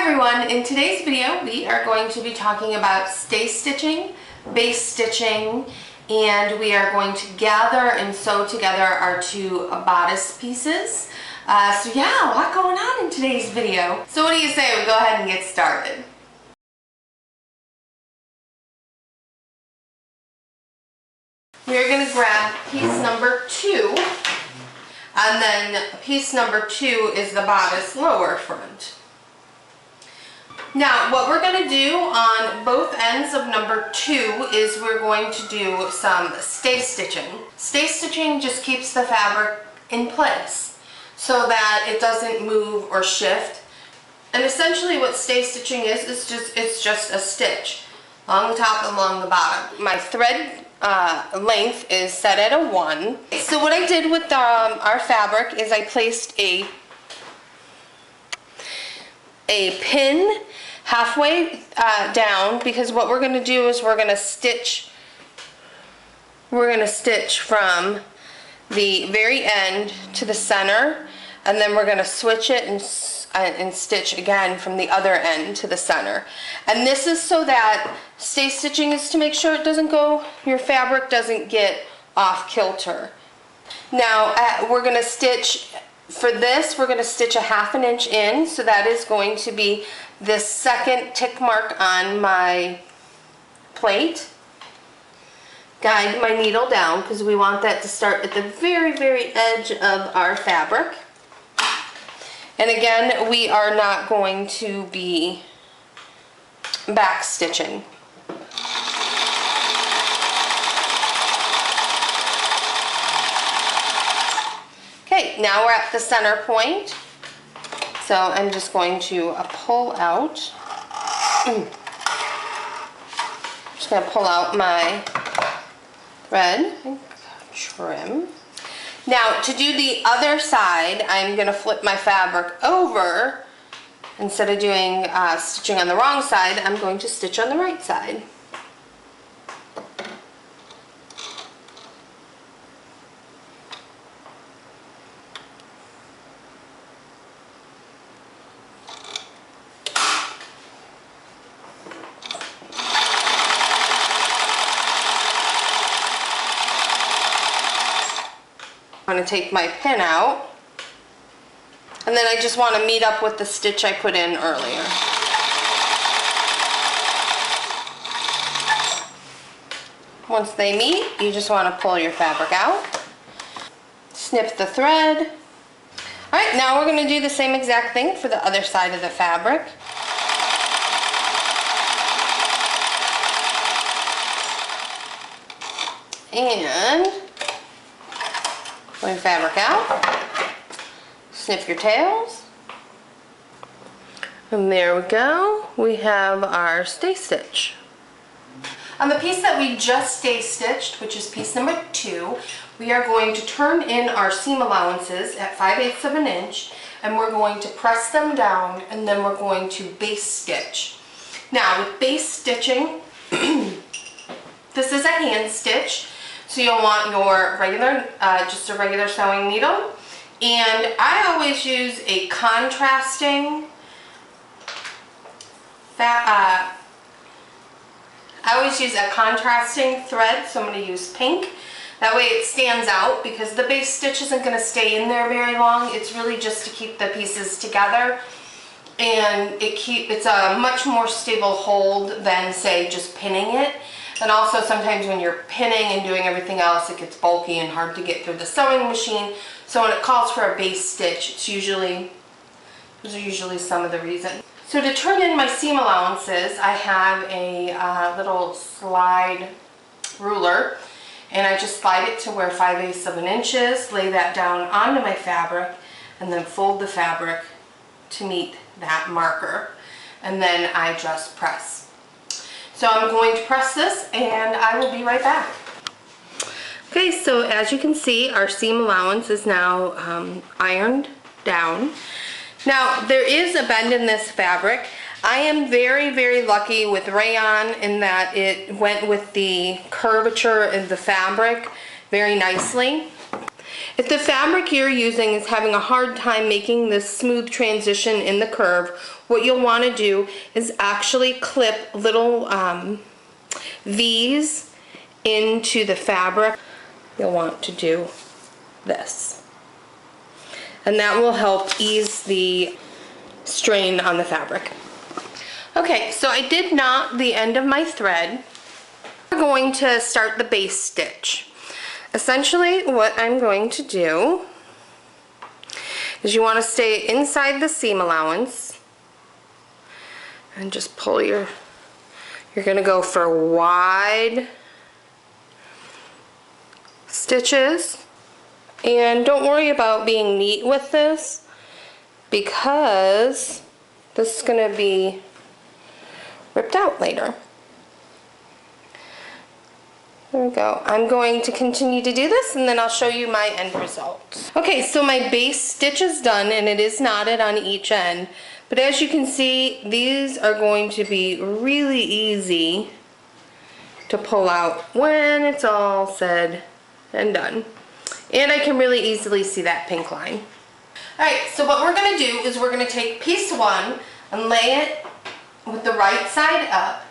Hi everyone, in today's video we are going to be talking about stay stitching, base stitching, and we are going to gather and sew together our two bodice pieces. So yeah, a lot going on in today's video. So what do you say we go ahead and get started? We're going to grab piece number 2, and then piece number 2 is the bodice lower front. Now what we're going to do on both ends of number 2 is we're going to do some stay stitching. Stay stitching just keeps the fabric in place so that it doesn't move or shift. And essentially what stay stitching is it's just a stitch along the top and along the bottom. My thread length is set at a 1. So what I did with our fabric is I placed a pin halfway down, because what we're going to do is we're going to stitch from the very end to the center, and then we're going to switch it and stitch again from the other end to the center. And this is so that stay stitching is to make sure it doesn't go, your fabric doesn't get off kilter. Now we're going to stitch, for this we're going to stitch a 1/2 inch in, so that is going to be this second tick mark on my plate. Guide my needle down because we want that to start at the very, very edge of our fabric. And again, we are not going to be back stitching. Okay, now we're at the center point. So I'm just going to pull out. Just going to pull out my thread and trim. Now to do the other side, I'm going to flip my fabric over. Instead of doing stitching on the wrong side, I'm going to stitch on the right side. I'm going to take my pin out, and then I just want to meet up with the stitch I put in earlier. Once they meet, you just want to pull your fabric out, snip the thread. Alright, now we're going to do the same exact thing for the other side of the fabric. And pull your fabric out, snip your tails, and there we go. We have our stay stitch. On the piece that we just stay stitched, which is piece number 2, we are going to turn in our seam allowances at 5/8 of an inch, and we're going to press them down, and then we're going to base stitch. Now with base stitching, this is a hand stitch. So you'll want your regular, just a regular sewing needle, and I always use a contrasting, thread. So I'm going to use pink. That way it stands out, because the base stitch isn't going to stay in there very long. It's really just to keep the pieces together, and it's a much more stable hold than, say, just pinning it. And also sometimes when you're pinning and doing everything else, it gets bulky and hard to get through the sewing machine. So when it calls for a base stitch, those are usually some of the reasons. So to turn in my seam allowances, I have a little slide ruler, and I just slide it to where 5/8 of an inch is, lay that down onto my fabric, and then fold the fabric to meet that marker. And then I just press. So I'm going to press this, and I will be right back. Okay, so as you can see, our seam allowance is now ironed down. Now there is a bend in this fabric. I am very, very lucky with rayon in that it went with the curvature of the fabric very nicely. If the fabric you're using is having a hard time making this smooth transition in the curve, what you'll want to do is actually clip little V's into the fabric. You'll want to do this. And that will help ease the strain on the fabric. Okay, so I did knot the end of my thread. We're going to start the base stitch. Essentially, what I'm going to do is you want to stay inside the seam allowance and just pull you're going to go for wide stitches, and don't worry about being neat with this because this is going to be ripped out later. There we go. I'm going to continue to do this and then I'll show you my end result. Okay, so my base stitch is done and it is knotted on each end. But as you can see, these are going to be really easy to pull out when it's all said and done. And I can really easily see that pink line. Alright, so what we're going to do is we're going to take piece 1 and lay it with the right side up,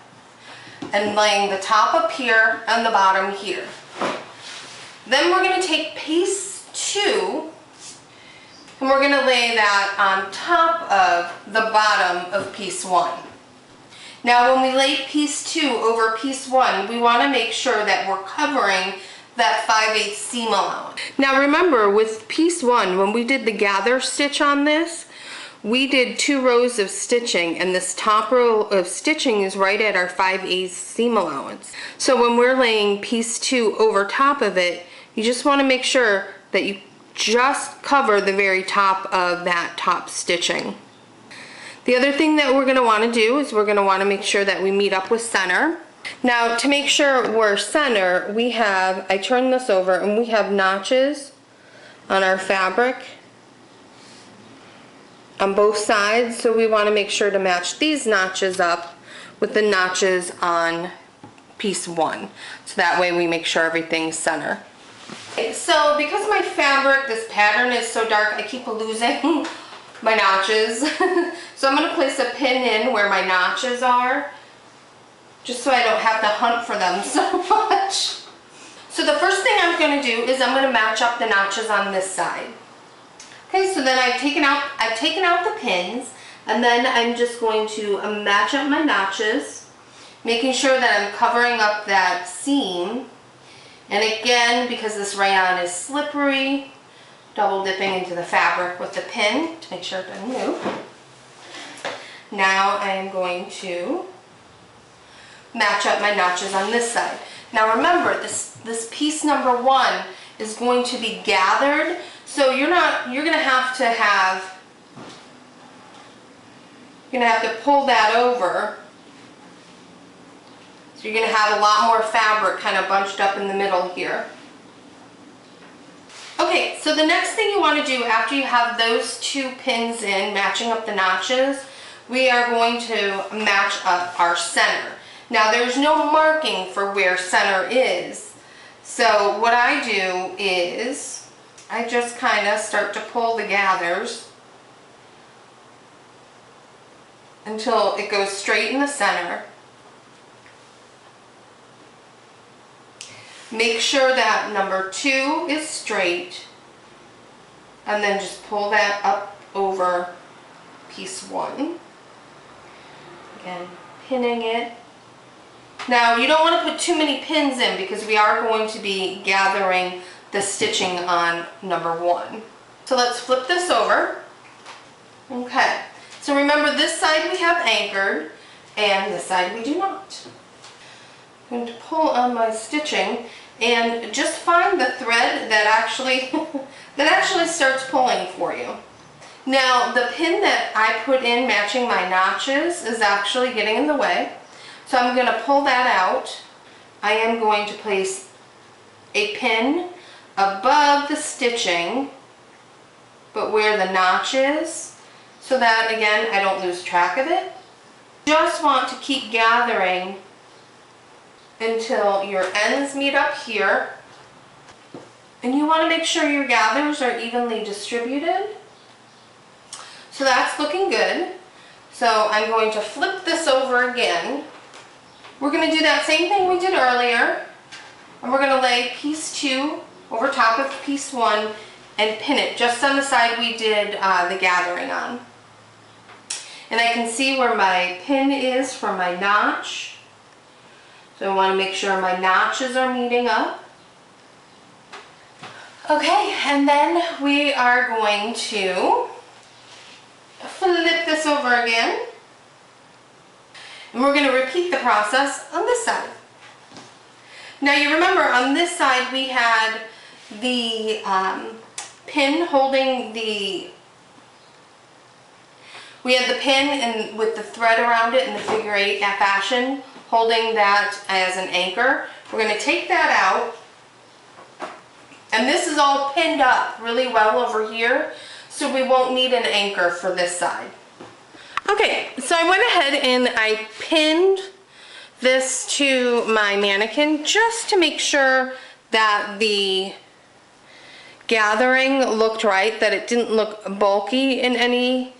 and laying the top up here and the bottom here. Then we're going to take piece 2 and we're going to lay that on top of the bottom of piece 1. Now when we lay piece 2 over piece 1, we want to make sure that we're covering that 5/8 seam allowance. Now remember, with piece 1, when we did the gather stitch on this, we did 2 rows of stitching, and this top row of stitching is right at our 5/8 seam allowance. So when we're laying piece 2 over top of it, you just want to make sure that you just cover the very top of that top stitching. The other thing that we're going to want to do is we're going to want to make sure that we meet up with center. Now to make sure we're center, I turned this over and we have notches on our fabric on both sides, so we want to make sure to match these notches up with the notches on piece 1, so that way we make sure everything's center. Okay, so because my fabric, this pattern is so dark, I keep losing my notches. So I'm going to place a pin in where my notches are, just so I don't have to hunt for them so much. So the first thing I'm going to do is I'm going to match up the notches on this side. Okay, so then I've taken out the pins, and then I'm just going to match up my notches, making sure that I'm covering up that seam. And again, because this rayon is slippery, double dipping into the fabric with the pin to make sure it doesn't move. Now I am going to match up my notches on this side. Now remember, this piece number 1 is going to be gathered. So you're going to have to pull that over. So you're going to have a lot more fabric kind of bunched up in the middle here. Okay, so the next thing you want to do after you have those 2 pins in, matching up the notches, we are going to match up our center. Now there's no marking for where center is. So what I do is I just kind of start to pull the gathers until it goes straight in the center. Make sure that number 2 is straight, and then just pull that up over piece 1. Again, pinning it. Now you don't want to put too many pins in because we are going to be gathering the stitching on number 1. So let's flip this over. Okay, so remember, this side we have anchored and this side we do not. I'm going to pull on my stitching and just find the thread that actually starts pulling for you. Now the pin that I put in matching my notches is actually getting in the way, so I'm going to pull that out. I am going to place a pin above the stitching, but where the notch is, so that again I don't lose track of it. Just want to keep gathering until your ends meet up here, And you want to make sure your gathers are evenly distributed. So that's looking good. So I'm going to flip this over again. We're going to do that same thing we did earlier. And we're going to lay piece 2 over top of piece 1 and pin it just on the side we did the gathering on. And I can see where my pin is for my notch. So I want to make sure my notches are meeting up. Okay, and then we are going to flip this over again. And we're going to repeat the process on this side. Now you remember on this side we had the pin holding the, we had the pin and with the thread around it in the figure 8 fashion, holding that as an anchor. We're going to take that out, and this is all pinned up really well over here, so we won't need an anchor for this side. Okay, so I went ahead and I pinned this to my mannequin just to make sure that the gathering looked right, that it didn't look bulky in any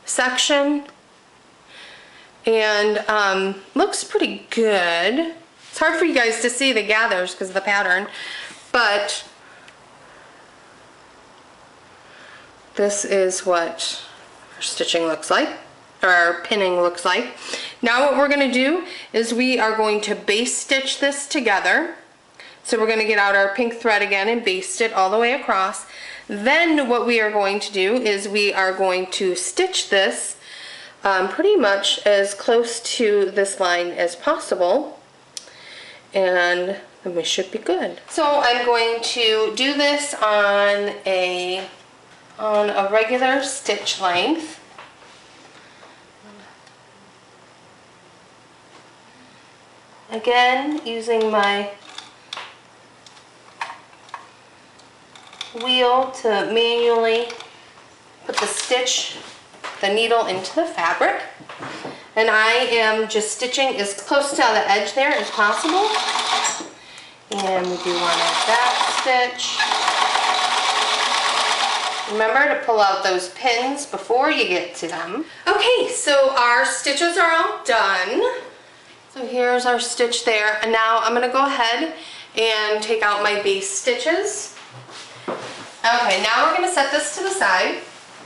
section. And looks pretty good. It's hard for you guys to see the gathers because of the pattern, but this is what our stitching looks like, or our pinning looks like. Now what we're going to do is we are going to base stitch this together. So we're going to get out our pink thread again and baste it all the way across. Then what we are going to do is we are going to stitch this pretty much as close to this line as possible, and then we should be good. So I'm going to do this on a regular stitch length. Again, using my wheel to manually put the needle into the fabric. And I am just stitching as close to the edge there as possible. And we do want a back stitch. Remember to pull out those pins before you get to them. Okay, so our stitches are all done. So here's our stitch there. And now I'm going to go ahead and take out my base stitches. Okay, now we're going to set this to the side.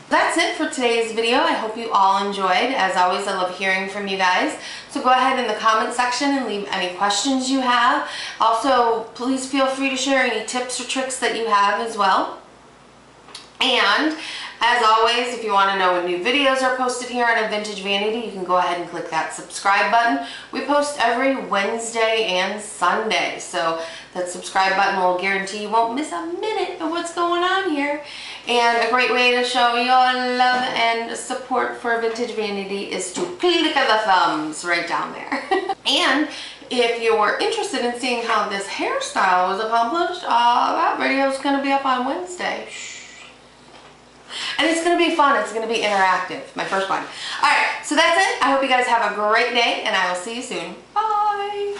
That's it for today's video. I hope you all enjoyed. As always, I love hearing from you guys. So go ahead in the comment section and leave any questions you have. Also, please feel free to share any tips or tricks that you have as well. And as always, if you want to know when new videos are posted here on Vintage Vanity, you can go ahead and click that subscribe button. We post every Wednesday and Sunday, so that subscribe button will guarantee you won't miss a minute of what's going on here. And a great way to show your love and support for Vintage Vanity is to click the thumbs right down there. And if you're interested in seeing how this hairstyle was accomplished, that video is going to be up on Wednesday. And it's going to be fun. It's going to be interactive. My first one. Alright, so that's it. I hope you guys have a great day, and I will see you soon. Bye!